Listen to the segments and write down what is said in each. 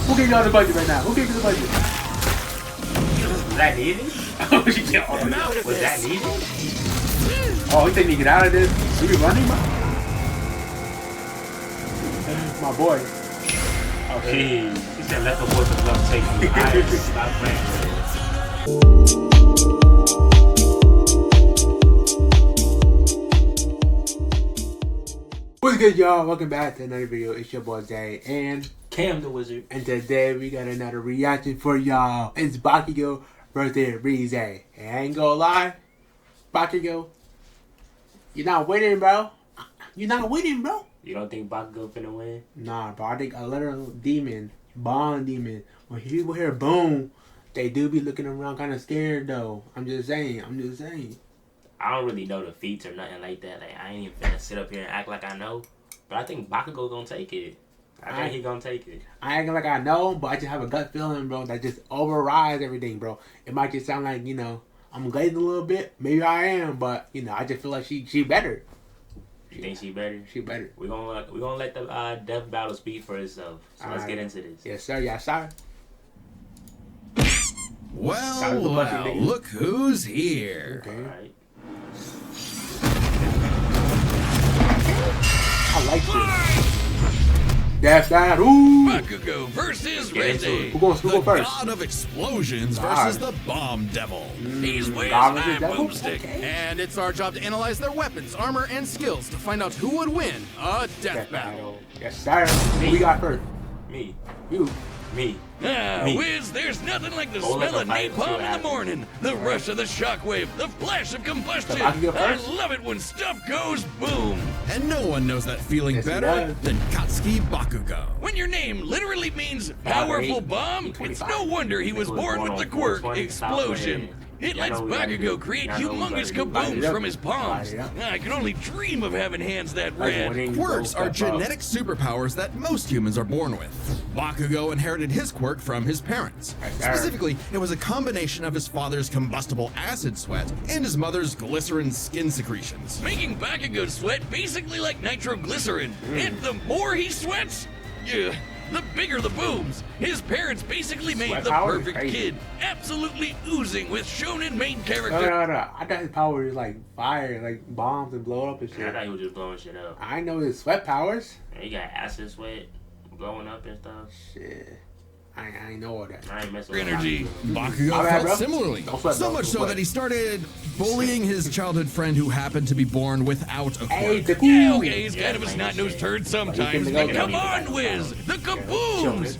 Who gave y'all the budget right now? Who gave you the budget? Was that needed? Was that needed? Oh, you think you get out of this? You be running, my boy. Okay. He said let the boys of love take you. Alright, stop playing with it. What's good, y'all? Welcome back to another video. It's your boy Zay and Cam the Wizard. And today we got another reaction for y'all. It's Bakugo versus Reze. And I ain't gonna lie, Bakugo, you're not winning, bro. You're not winning, bro. You don't think Bakugo finna win? Nah, bro. I think a literal demon, bond demon, when people hear boom, they do be looking around kind of scared, though. I'm just saying. I don't really know the feats or nothing like that. Like, I ain't even finna sit up here and act like I know. But I think Bakugo gonna take it. I think he gonna take it. I ain't like I know, but I just have a gut feeling, bro, that just overrides everything, bro. It might just sound like, you know, I'm glazing a little bit. Maybe I am, but, you know, I just feel like she better. You think she better? She better. We're gonna let the death battle speak for itself. So let's get into this. Yes, sir. Yes, sir. Well, look who's here. Okay. All right. I like this. That's that. Ooh. Bakugo versus Reze. Who goes the first? god of explosions versus the bomb devil. He's way God high versus devil? boomstick. Okay. And it's our job to analyze their weapons, armor, and skills to find out who would win a death battle. Yes, sir. Who we got first? Me. You. Me. Wiz, there's nothing like the Go let smell of the fight napalm in the happen. morning, the rush of the shockwave, the flash of combustion. I can go I first? love it when stuff goes boom. And no one knows that feeling Yes, he better does. than Katsuki Bakugo. When your name literally means powerful bomb, it's no wonder he was born with the quirk explosion. It lets Bakugo create humongous kabooms from his palms. I can only dream of having hands that red. Quirks are genetic superpowers that most humans are born with. Bakugo inherited his quirk from his parents. Specifically, it was a combination of his father's combustible acid sweat and his mother's glycerin skin secretions. Making Bakugo sweat basically like nitroglycerin. And the more he sweats, the bigger the booms. His parents basically made Sweat the power is perfect crazy. kid, absolutely oozing with shonen main No. character. I thought his power is like fire, like bombs and blow up and I shit. thought he was just blowing shit up. I know his sweat powers. And he got acid sweat blowing up and stuff. Shit. I ain't know all that. I ain't messing with Energy. Bakugo All right, felt bro. similarly, Don't sweat, so bro. much Don't so sweat. that he started bullying his childhood friend who happened to be born without a Hey, quirk. the Yeah, okay, he's kind of a snot-nosed turd But sometimes, he but can come go. on, Wiz! The kabooms!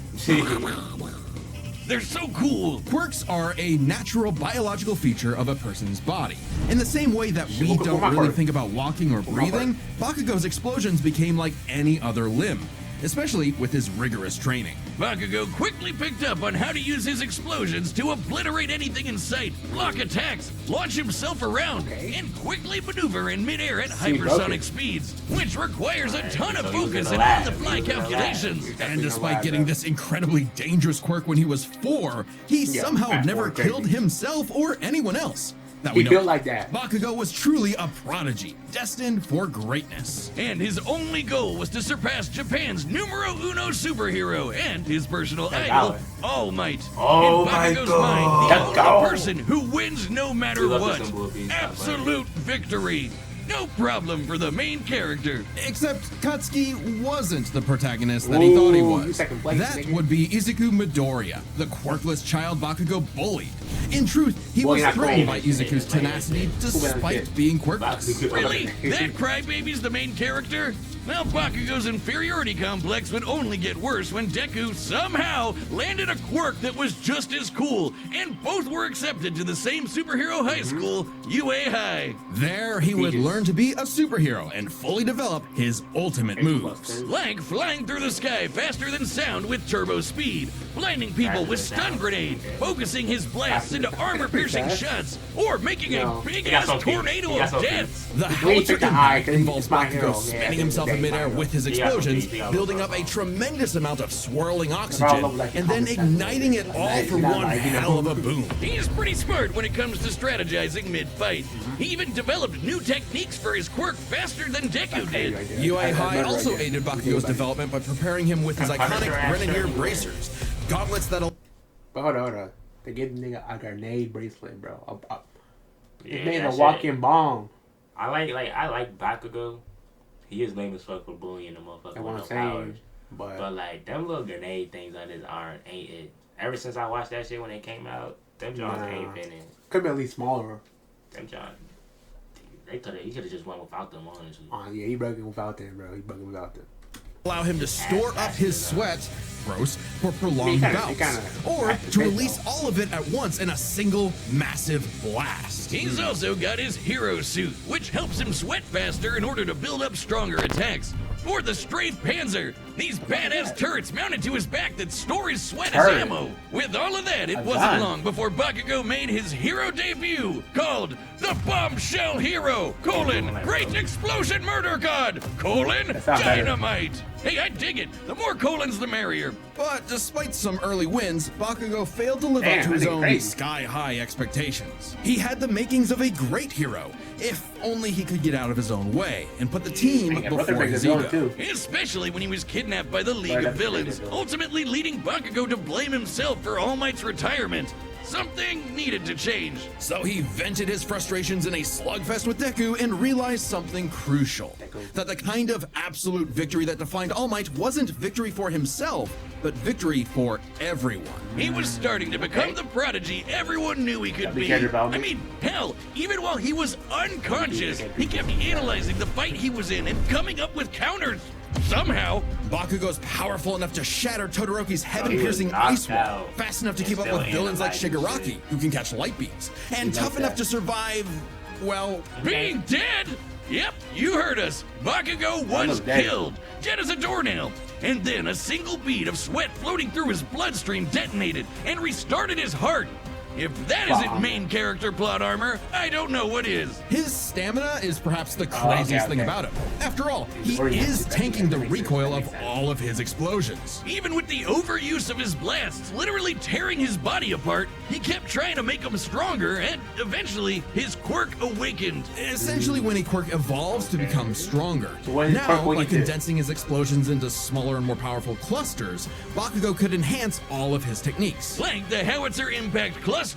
They're so cool! Quirks are a natural biological feature of a person's body. In the same way that we Look at don't my really quirk. think about walking or my breathing, Bakugo's explosions became like any other limb, especially with his rigorous training. Bakugo quickly picked up on how to use his explosions to obliterate anything in sight, block attacks, launch himself around, and quickly maneuver in midair at hypersonic speeds, which requires a ton of So he was focus gonna and laugh. on-the-fly He was gonna calculations. And despite getting this incredibly dangerous quirk when he was 4, he somehow that's never more crazy. killed himself or anyone else. That He we know built of. like that. Bakugo was truly a prodigy, destined for greatness. And his only goal was to surpass Japan's numero uno superhero and his personal idol, valid. All Might. Oh in my Bakugo's God. mind, Let's the go. only person who wins no matter We love what. this symbol piece. Absolute victory. No problem for the main character. Except Katsuki wasn't the protagonist that he thought he Ooh, was. you second place, That nigga. would be Izuku Midoriya, the quirkless child Bakugo bullied. In truth, he Well, was you're not thrown cool. by Izuku's tenacity despite being quirkless. Really? That crybaby's the main character? Well, Bakugo's inferiority complex would only get worse when Deku somehow landed a quirk that was just as cool, and both were accepted to the same superhero high school, UA High. There, he would learn to be a superhero and fully develop his ultimate moves. Like flying through the sky faster than sound with turbo speed, blinding people with stun grenade, focusing his blasts into armor-piercing shots, or making a He got big-ass some feet. tornado He got of some death. The He howitzer took the eye, 'cause involves he's my Bakugo hero. Yeah, spinning himself in he's midair my with his He got some explosions, feet. He got building some up a feet. tremendous amount of swirling Bro, oxygen, like and then concept. igniting it all for Not one like, you know. hell of a boom. He's pretty smart when it comes to strategizing mid-fight. He even developed new techniques for his quirk faster than Deku did. UA High also aided Bakugo's development by preparing him with his iconic Grenadier bracers. gauntlets that'll... But hold on. They gave the nigga a grenade bracelet, bro. Yeah, It made a that walking shit. bomb. I like Bakugo. He is lame as fuck for bullying the motherfucker That's with what no I'm saying. powers. But like them little grenade things on his arm ain't it. Ever since I watched that shit when it came out, them Johns ain't finna. Could be at least smaller. Them Johns, he could have just went without them, honestly. Yeah, he broke it without them, bro. He broke it without them. allow him to store up his sweat, gross, for prolonged bouts, or to release all of it at once in a single massive blast. He's also got his hero suit, which helps him sweat faster in order to build up stronger attacks. Or the Strafe Panzer, these badass turrets mounted to his back that store his sweat as ammo. With all of that, it wasn't long before Bakugo made his hero debut, called the Bombshell Hero, Great Explosion Murder God, Dynamite. Hey, I dig it. The more colons, the merrier. But despite some early wins, Bakugo failed to live up to his own sky-high expectations. He had the makings of a great hero, if only he could get out of his own way and put the team before his ego. Especially when he was kidnapped by the League of Villains, ultimately leading Bakugo to blame himself for All Might's retirement. Something needed to change. So he vented his frustrations in a slugfest with Deku and realized something crucial. That the kind of absolute victory that defined All Might wasn't victory for himself, but victory for everyone. He was starting to become the prodigy everyone knew he could be. I mean, hell, even while he was unconscious, he kept analyzing the fight he was in and coming up with counters. Somehow, Bakugo's powerful enough to shatter Todoroki's heaven-piercing ice wall, fast enough to keep up with villains like Shigaraki, who can catch light beams, and tough enough to survive, well... being dead? Yep, you heard us. Bakugo was killed, dead as a doornail. And then a single bead of sweat floating through his bloodstream detonated and restarted his heart. If that isn't main character plot armor, I don't know what is. His stamina is perhaps the craziest thing about him. After all, he is tanking the recoil of all of his explosions. Even with the overuse of his blasts literally tearing his body apart, he kept trying to make him stronger, and eventually his quirk awakened. Essentially, when a quirk evolves to become stronger. Now, by condensing his explosions into smaller and more powerful clusters, Bakugo could enhance all of his techniques. Like the Howitzer Impact Cluster,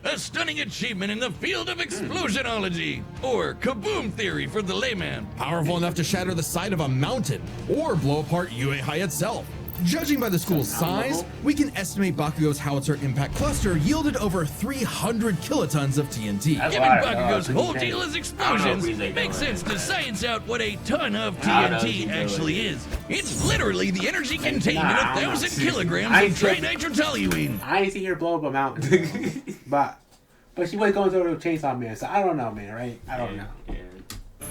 a stunning achievement in the field of explosionology, or kaboom theory for the layman. Powerful enough to shatter the side of a mountain, or blow apart Uehai itself. Judging by the school's size, we can estimate Bakugo's Howitzer Impact Cluster yielded over 300 kilotons of TNT. Given Bakugo's whole deal is explosions, it makes sense to science out what a ton of TNT actually is. It's literally the energy contained in 1,000 kilograms of trinitrotoluene. I ain't see her blow up a mountain. but she was going through a chainsaw man, so I don't know, man, right? I don't know.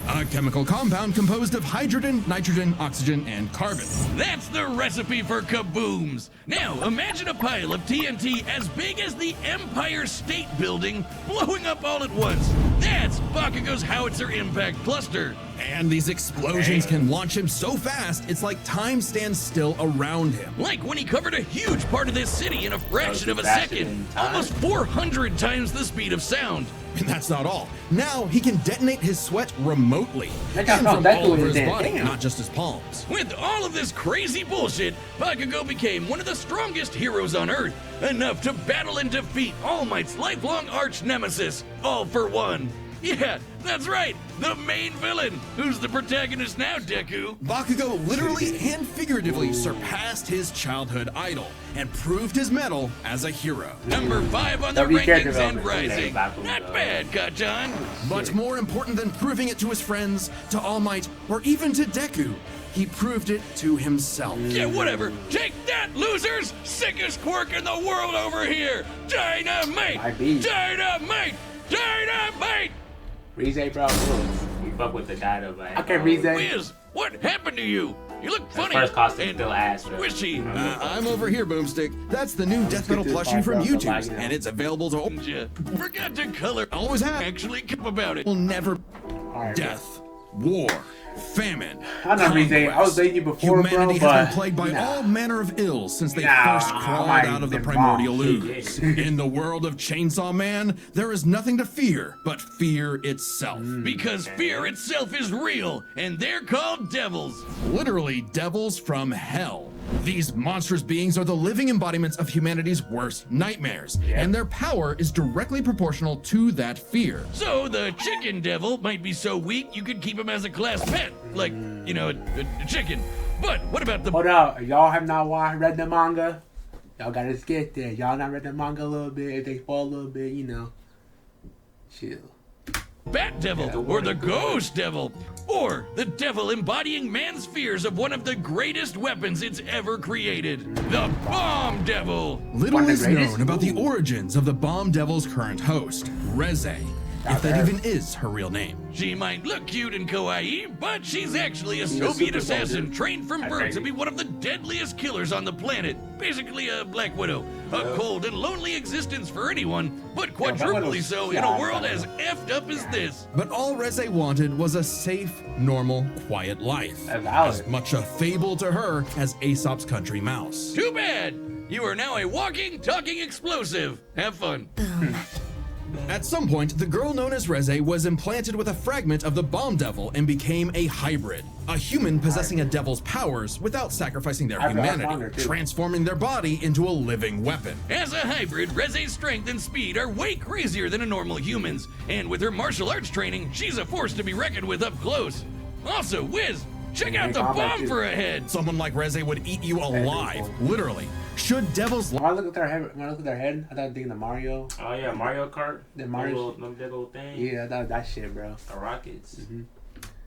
A chemical compound composed of hydrogen, nitrogen, oxygen, and carbon. That's the recipe for kabooms. Now, imagine a pile of TNT as big as the Empire State Building blowing up all at once. That's Bakugo's Howitzer Impact Cluster. And these explosions can launch him so fast, it's like time stands still around him. Like when he covered a huge part of this city in a fraction of a second. Almost 400 times the speed of sound. And that's not all. Now he can detonate his sweat remotely. And from from all over his body, not just his palms. With all of this crazy bullshit, Bakugo became one of the strongest heroes on Earth. Enough to battle and defeat All Might's lifelong arch nemesis, All for One. Yeah, that's right, the main villain. Who's the protagonist now, Deku? Bakugo literally and figuratively surpassed his childhood idol and proved his mettle as a hero. Number 5 on the rankings and rising. Not bad, Kachan. But more important than proving it to his friends, to All Might, or even to Deku, he proved it to himself. Yeah, whatever. Take that, losers! Sickest quirk in the world over here! Dynamite! Dynamite! Dynamite! Reze, bro. You fuck with the dynamite. Okay, Reze. Wiz, what happened to you? You look funny. First costume still ass, bro. Squishy. I'm over here, Boomstick. That's the new Death Metal plushie from YouTube, and it's available to Forgot to color. always have. Actually, keep about it. Will never. Right, Death, war, famine. I know, Reze. I was saying you before, Humanity bro, has been plagued by all manner of ills since they first crawled out of the primordial ooze. In the world of Chainsaw Man, there is nothing to fear but fear itself. Because fear itself is real, and they're called devils. Literally devils from hell. These monstrous beings are the living embodiments of humanity's worst nightmares, and their power is directly proportional to that fear. So the chicken devil might be so weak you could keep him as a class pet, like, you know, a chicken. But what about the... Hold up, y'all have not read the manga? Y'all gotta get there. Y'all not read the manga a little bit. If they fall a little bit, you know, chill. Bat devil, or the ghost devil, or the devil embodying man's fears of one of the greatest weapons it's ever created, the bomb devil. Little is known about the origins of the Bomb Devil's current host, Reze, if that even is her real name. She might look cute and kawaii, but she's actually a Soviet assassin trained from birth to be one of the deadliest killers on the planet. Basically a Black Widow. A cold and lonely existence for anyone, but quadruply so in a world as effed up as this. But all Reze wanted was a safe, normal, quiet life. As much a fable to her as Aesop's country mouse. Too bad! You are now a walking, talking explosive. Have fun. At some point, the girl known as Reze was implanted with a fragment of the Bomb Devil and became a hybrid. A human possessing a devil's powers without sacrificing their humanity, transforming their body into a living weapon. As a hybrid, Reze's strength and speed are way crazier than a normal human's. And with her martial arts training, she's a force to be reckoned with up close. Also, Wiz, check out the bomb for a head. Someone like Reze would eat you alive, literally. Should devils... When I look at their head, I thought thinking of Mario. Oh yeah, Mario Kart. The Mario, that little thing. Yeah, I thought that shit, bro. The rockets.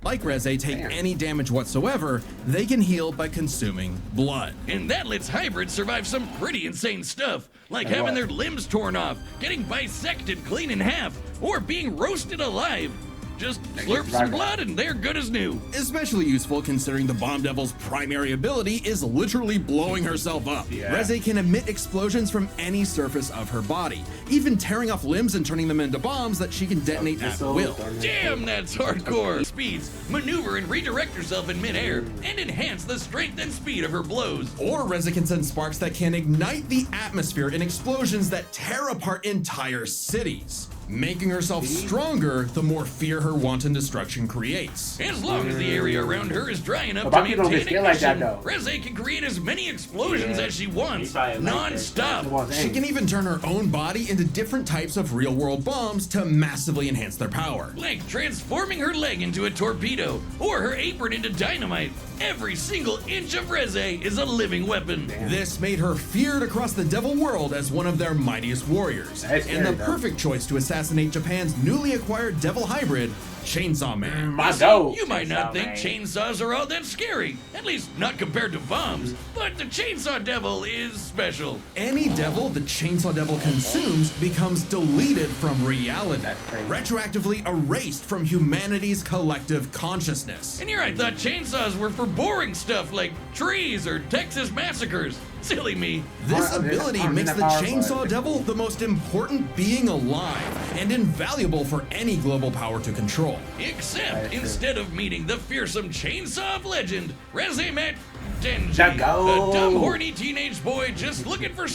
Like Reze, take any damage whatsoever, they can heal by consuming blood. And that lets hybrids survive some pretty insane stuff, like having their limbs torn off, getting bisected clean in half, or being roasted alive. Just slurp some blood and they're good as new. Especially useful considering the Bomb Devil's primary ability is literally blowing herself up. Reze can emit explosions from any surface of her body, even tearing off limbs and turning them into bombs that she can detonate at will. Damn, that's hardcore. Speeds, maneuver and redirect herself in midair, and enhance the strength and speed of her blows. Or Reze can send sparks that can ignite the atmosphere in explosions that tear apart entire cities. Making herself stronger the more fear her wanton destruction creates. As long as the area around her is dry enough to maintain ignition, Reze can create as many explosions as she wants, non-stop. She can even turn her own body into different types of real-world bombs to massively enhance their power. Like transforming her leg into a torpedo, or her apron into dynamite. Every single inch of Reze is a living weapon. This made her feared across the devil world as one of their mightiest warriors, and the perfect choice to assassinate Japan's newly acquired devil hybrid, Chainsaw Man. You might not think chainsaws are all that scary, at least not compared to bombs, but the Chainsaw Devil is special. Any devil the Chainsaw Devil consumes becomes deleted from reality, retroactively erased from humanity's collective consciousness. And here I thought chainsaws were for boring stuff like trees or Texas massacres. Silly me. This ability makes the Chainsaw Devil the most important being alive and invaluable for any global power to control. Except instead of meeting the fearsome chainsaw of legend, Reze met Denji, a dumb, horny teenage boy just looking for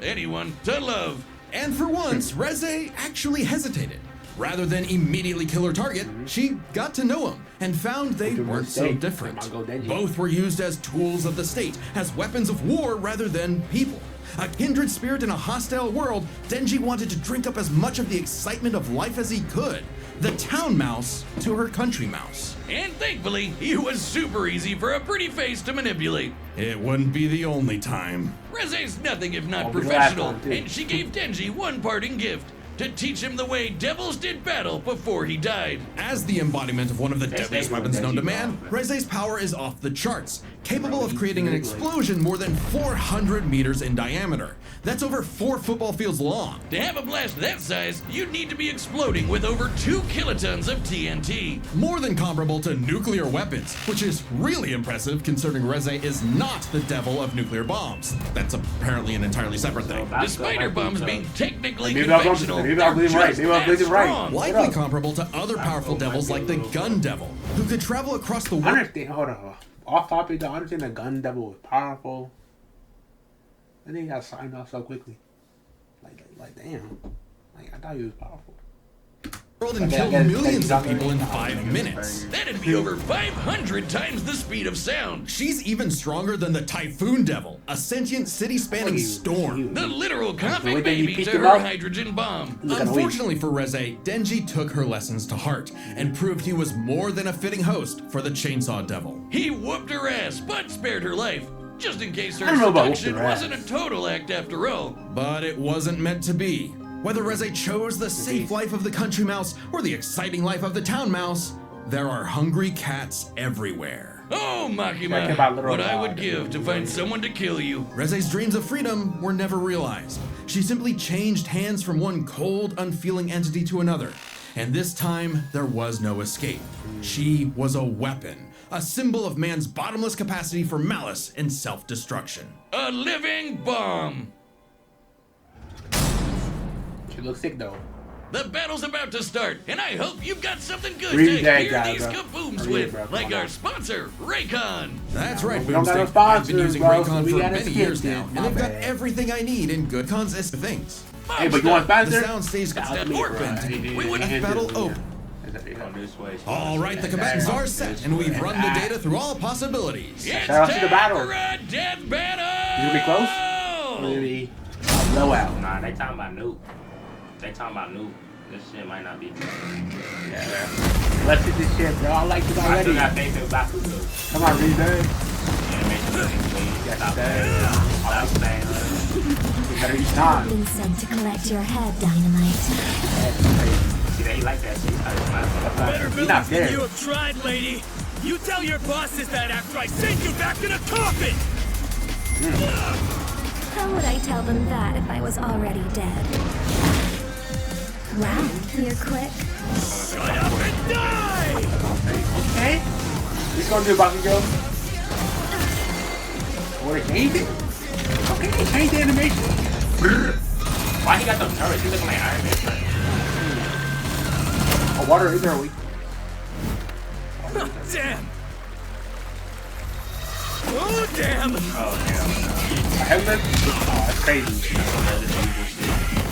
anyone to love. And for once, Reze actually hesitated. Rather than immediately kill her target, she got to know him and found they weren't so different. Both were used as tools of the state, as weapons of war rather than people. A kindred spirit in a hostile world, Denji wanted to drink up as much of the excitement of life as he could. The town mouse to her country mouse. And thankfully, he was super easy for a pretty face to manipulate. It wouldn't be the only time. Reze's nothing if not professional, and she gave Denji one parting gift. To teach him the way devils did battle before he died. As the embodiment of one of the deadliest weapons known to man, Reze's power is off the charts, capable of creating an explosion more than 400 meters in diameter. That's over 4 football fields long. To have a blast that size, you'd need to be exploding with over 2 kilotons of TNT. More than comparable to nuclear weapons, which is really impressive considering Reze is not the devil of nuclear bombs. That's apparently an entirely separate thing. Despite her bombs being technically conventional, maybe I'll believe right. Likely comparable to other powerful devils like the Gun Devil, who could travel across the world. Hold on. Off topic, though, I understand the Gun Devil was powerful. I think he got signed off so quickly. Like damn. Like, I thought he was powerful. world and killed millions of people in 5 minutes. That'd be over 500 times the speed of sound. She's even stronger than the Typhoon Devil, a sentient city-spanning storm. The literal coughing way that you baby picked to him her up. hydrogen bomb. Unfortunately for Reze, Denji took her lessons to heart and proved he was more than a fitting host for the Chainsaw Devil. He whooped her ass, but spared her life. Just in case her I don't know about seduction whooping her ass. wasn't a total act after all. But it wasn't meant to be. Whether Reze chose the safe life of the country mouse or the exciting life of the town mouse, there are hungry cats everywhere. Oh, Talk Makima, about literal what I would dog. give to find someone to kill you. Reze's dreams of freedom were never realized. She simply changed hands from one cold, unfeeling entity to another. And this time, there was no escape. She was a weapon, a symbol of man's bottomless capacity for malice and self-destruction. A living bomb. She looks sick though. The battle's about to start, and I hope you've got something good Read to that hear guy, these bro. kabooms Read it, with, bro. Come like on our now. sponsor, Raycon. That's right, we don't got no Boomstick. I've been sponsors, using bro, Raycon so we for gotta many skip years it. now, My and they've got bad. everything I need in good consistent things. Hey, but you want The sponsor? sound stays that Me, bro. orphaned. Hey, We wouldn't hey, battle yeah. open. On this way. All right, the combatants are set, and we've run the data through all possibilities. It's Shout out to time the battle. for a death battle! You gonna be close? Maybe a blowout. Nah, they talking about Nuke. They talking about Nuke. This shit might not be good. Yeah, bro. Let's hit this shit, bro. I like it I already. still got faith in Bakugo. Come on, Reze. Animation looking clean. Yes, Stop sir. playing. All I'm saying. You better eat time. Been sent to collect your head, Dynamite. See, they like that shit. Better You're not believe that there. you have tried, lady. You tell your bosses that after I send you back in a coffin. How would I tell them that if I was already dead? Wow, you're quick. Shut up and die! Okay. He's gonna do Bakugo. Or they changed it? Okay, they changed the animation. Why he got them turrets? He looking like Iron Man. Oh, water is early. Damn! Oh, damn! A headless? Oh, that's crazy.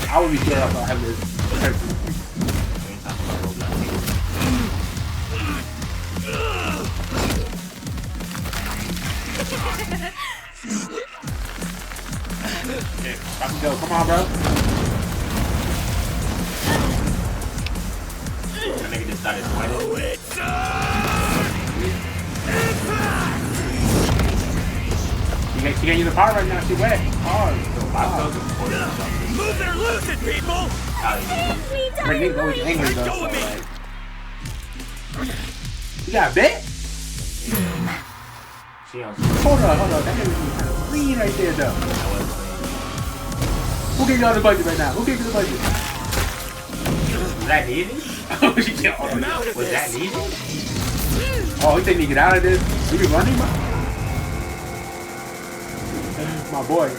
I would be scared of a headless. Bakugo, come on, bro. That nigga just started sweating. It's impact! She can't use the power right now. She wet. Hard. Bakugo's important or something. Move it or lose it, people! Her nick's always angry Let though. go So, of me! like. You got a bit? She on Hold on. That nigga was kind of clean right there, though. Who gave y'all the budget right now? Who gave you the budget? Was that needed? Oh, she can't. I'm out of Was that this! needed? Oh, he think he get out of this? You be running, bro? My boy.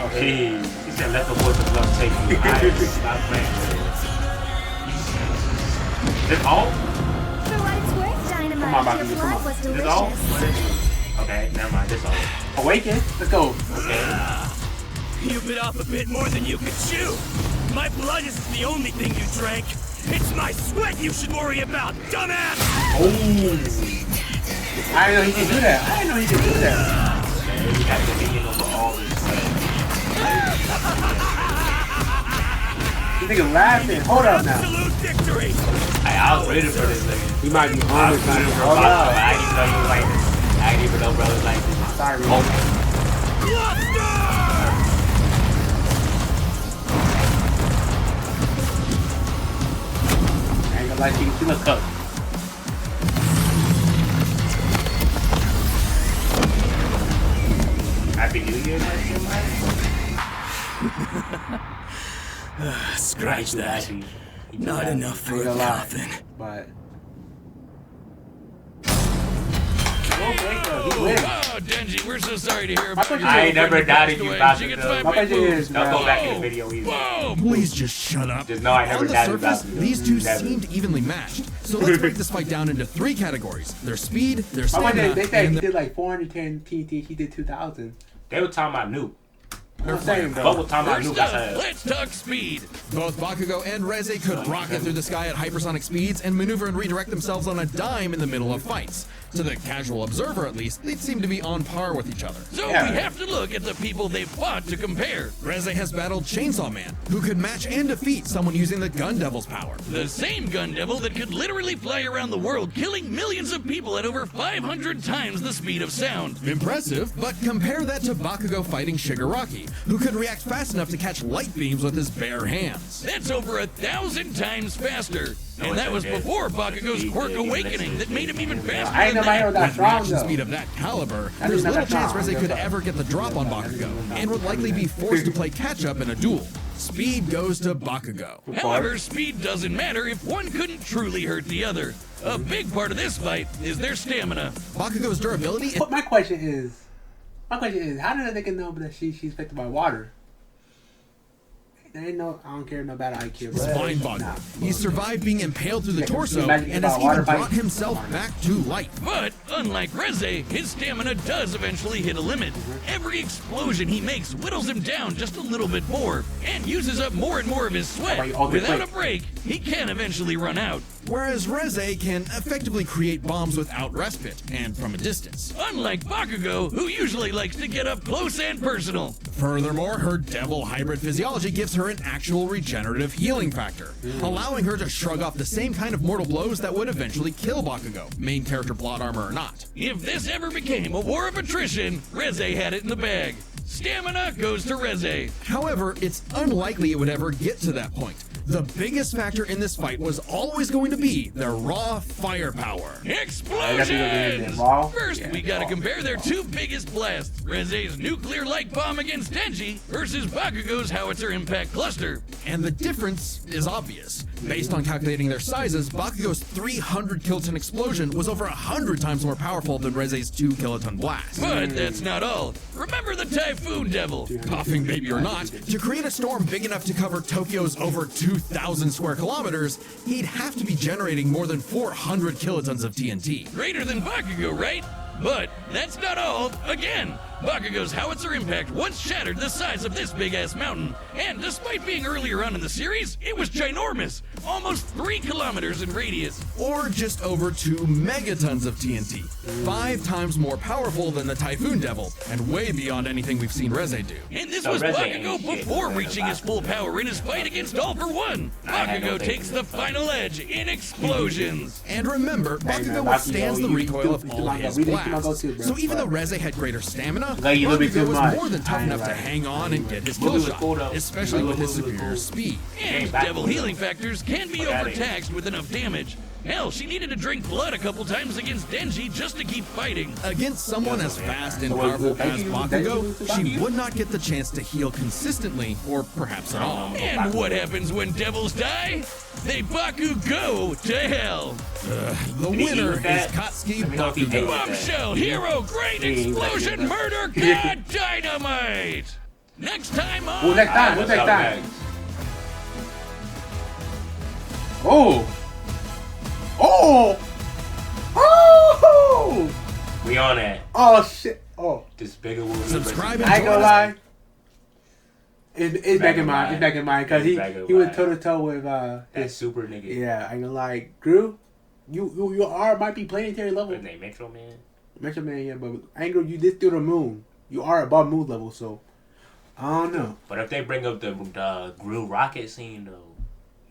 Okay. He said, let the voice of love take you. Alright, stop playing with it. This all? For what it's worth, Dynamite, Come on, Bakugo, your come blood on. was This all? delicious. What is it? Okay, never mind. This all. Awaken. Let's go. Okay. You bit off a bit more than you could chew! My blood isn't the only thing you drank! It's my sweat you should worry about, dumbass! Oh. I didn't know he could do that. You got dominion over all this. This nigga laughing. Hold up now. Absolute victory! I was waiting for this nigga. He might be I on was this. waiting for Hold Bakugo. up. I didn't know you like this. I didn't even know brothers like this. Sorry. Bluster! I ain't gonna lie, she look cooked. Happy New Year, my shit, man. Scratch that. Happy. Not enough for Ain't a gonna lie. coffin. But. Oh, Denji, we're so sorry to hear about your I ain't never girlfriend doubted you, passed away. She Bakugo. gets my My big question boobs. is, Don't bro. go back in the video either. Whoa! Please just shut up. Just know I never On the doubted surface, Bakugo. these two Never. seemed evenly matched. So let's break this fight down into 3 categories: their speed, their My question stamina, is, they said and he their... did like 410 TNT. He did 2,000. They were talking about Nuke. I'm saying, But bro. we're talking about First Lucas. up, let's talk speed. Both Bakugo and Reze could rocket through the sky at hypersonic speeds and maneuver and redirect themselves on a dime in the middle of fights. To the casual observer, at least, they'd seem to be on par with each other. So Yeah. we have to look at the people they've fought to compare. Reze has battled Chainsaw Man, who could match and defeat someone using the Gun Devil's power. The same gun devil that could literally fly around the world, killing millions of people at over 500 times the speed of sound. Impressive, but compare that to Bakugo fighting Shigaraki, who could react fast enough to catch light beams with his bare hands. That's over 1,000 times faster. No, And it's that was okay. before Bakugo's He- quirk he- awakening that made him even faster I ain't than nobody that. heard that With strong reaction though. speed of that caliber, I there's didn't know little that chance strong. Reze could ever get the drop on Bakugo, and would likely be forced to play catch-up in a duel. Speed goes to Bakugo. However, speed doesn't matter if one couldn't truly hurt the other. A big part of this fight is their stamina. Bakugo's durability But my question is, how did they know that she's affected by water? There ain't no, I don't care no bad IQ. is mind-boggling. He survived being impaled through the Yeah, torso imagine and has about water even fight. brought himself back to life. But, unlike Reze, his stamina does eventually hit a limit. Every explosion he makes whittles him down just a little bit more, and uses up more and more of his sweat. Without a break, he can eventually run out. Whereas Reze can effectively create bombs without respite, and from a distance. Unlike Bakugo, who usually likes to get up close and personal. Furthermore, her devil hybrid physiology gives her an actual regenerative healing factor, allowing her to shrug off the same kind of mortal blows that would eventually kill Bakugo, main character plot armor or not. If this ever became a war of attrition, Reze had it in the bag. Stamina goes to Reze. However, it's unlikely it would ever get to that point. The biggest factor in this fight was always going to be their raw firepower. Explosions! Raw? First, Yeah, we gotta raw. compare their two biggest blasts. Reze's nuclear light bomb against Denji versus Bakugo's howitzer impact cluster. And the difference is obvious. Based on calculating their sizes, Bakugo's 300 kiloton explosion was over 100 times more powerful than Reze's 2 kiloton blast. But that's not all. Remember the Typhoon Devil. Coughing baby or not, to create a storm big enough to cover Tokyo's over 2,000 square kilometers, he'd have to be generating more than 400 kilotons of TNT. Greater than Bakugo, right? But that's not all. Again, Bakugo's howitzer impact once shattered the size of this big-ass mountain. And despite being earlier on in the series, it was ginormous. Almost 3 kilometers in radius. Or just over 2 megatons of TNT. 5 times more powerful than the Typhoon Devil, and way beyond anything we've seen Reze do. And this So was Reze Bakugo ain't shit before compared to reaching his full power in his fight against All for One. I had no Bakugo faith takes in the him. final edge in explosions. And remember, Hey, Bakugo man, withstands the Bakugo, recoil of you all do his we didn't go blasts. too, bro. So even though Reze had greater stamina, Like, you a little bit Bakugo too was much. more than I tough ain't enough to right. hang on and get his Movie kill was shot, cool, though. especially with his Movie was superior cool. speed. And Bakugo. devil healing factors can be Look at it. overtaxed with enough damage. Hell, she needed to drink blood a couple times against Denji just to keep fighting. Against someone as fast and So powerful thank as you, Bakugo, thank you. she would not get the chance to heal consistently, or perhaps at all. And what happens when devils die? They Bakugo to hell. The he winner with is that? Katsuki Let me know if he Bakugo. ate Bombshell, hero, great Yeah, explosion, like- murder, god, dynamite. Next time on... Well, next time. What's next time? Oh! Oh! Oh! We on that. Oh shit! Oh, This bigger will Subscribe I ain't gonna lie. It's back in in mind. mind. It's back in mind because It's back in he went mind. toe to toe with That his. super nigga. Yeah, I ain't gonna lie, Drew. You are might be planetary level. What's his name? Metro Man? Metro Man, yeah, but Angel, you did through the moon. You are above moon level, so I don't know. But if they bring up the grill rocket scene though,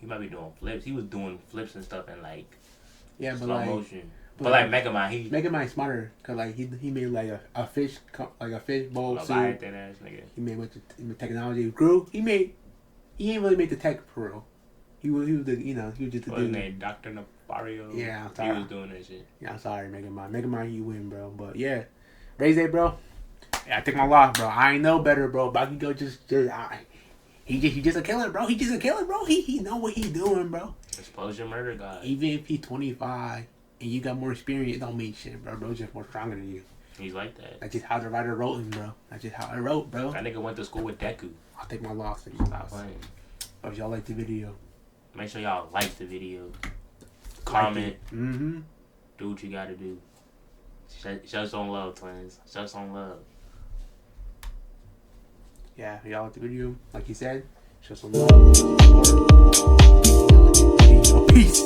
he might be doing flips. He was doing flips and stuff in like Yeah, but slow like motion. but But like Mega Man, he Mega Man smarter because like he made like a fish bowl suit. Leviathan ass nigga. He made with the technology. Grew. He ain't really made the tech for real. He was the he was just the What his dude. name? Dr. Nafario. Yeah, I'm he sorry. was doing that shit. Yeah, I'm sorry, Mega Man. Mega Man, you win, bro. But yeah, Reze, bro. Yeah, I take my loss, bro. I ain't know better, bro. Bakugo he just a killer, bro. He just a killer, bro. He know what he doing, bro. Explosion murder god. Even if he's 25 and you got more experience, it don't mean shit, bro. Bro's just more stronger than you. He's like that. That's just how the writer wrote him, bro. That's just how I wrote, bro. That nigga went to school with Deku. I'll take my loss. Take Stop my loss. playing. If y'all like the video, Make sure y'all like the video. Comment. Mm-hmm. Do what you gotta do. Show some love, twins. Show some love. yeah, y'all like the video, like he said, show some love, support. Peace.